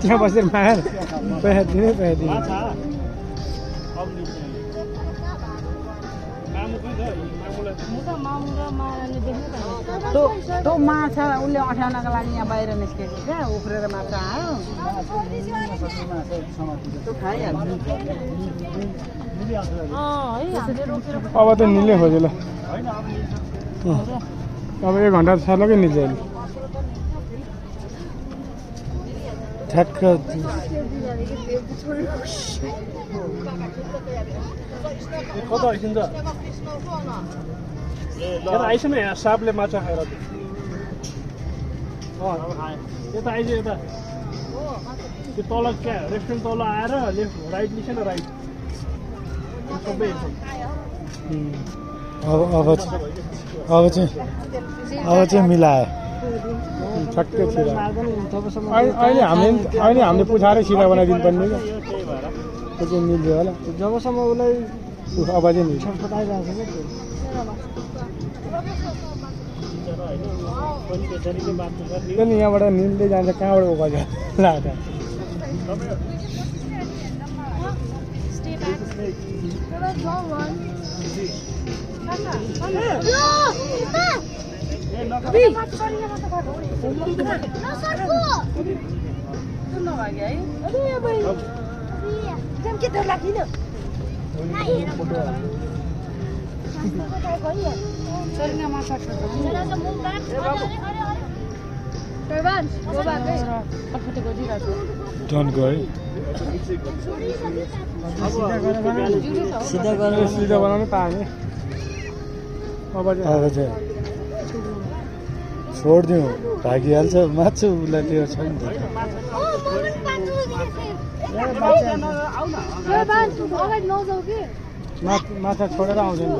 त्यहाँ बसेर मार पैसा दिने त्यो माछा उसले अठाउनको लागि यहाँ बाहिर निस्केको क्या उफ्रेर माछा आयो त्यो खाइहाल्छ अब त निले खोज्यो ल अब 1 घन्टा छ लगै निल्छ अहिले ठ्याक्क कता आइसिन्छ यता आइसन यहाँ सापले माछा खाएर यता आइज यता त्यो तल क्या रेस्टुरेन्ट तल आएर लेफ्ट राइट लिसेन राइट सबै अब चाहिँ मिलायो ठ्याक्कै छिरा अहिले हामीले पुछारै छिरा बनाइदिनु पर्ने क्या त्यो चाहिँ मिल्यो होला जबसम्म उसलाई अब चाहिँ मिल्छ नि यहाँबाट निल्दै जान्छ कहाँबाट उकाल्छ लाँदा Don't go. सीधा बनाउनु पाएँ अब चाहिँ छोडिदिउँ भागिहाल्छ माछु उसलाई त्यो छ नि माछा छोडेर आउँदैन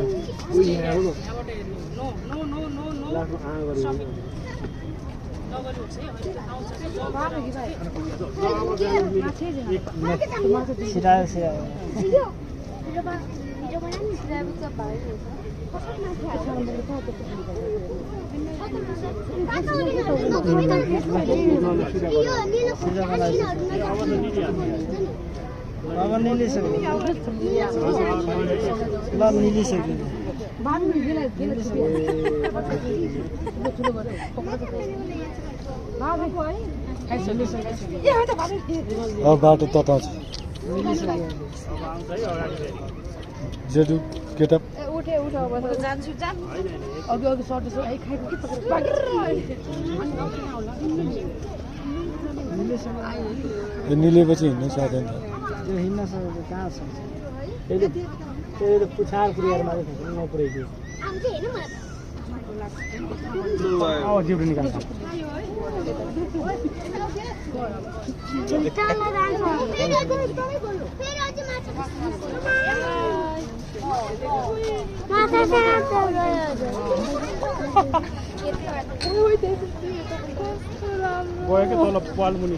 अब बाटो तताउँछ जेठु केटअप निलेपछि हिँड्नु सक्दैन हिँड्न सक्छ कहाँ सक्छ त्यही पुछार पुर्याएर मात्रै नपुर्याइदियो जिब्रो निकाल्छ गयो क्या तल पाल मुनि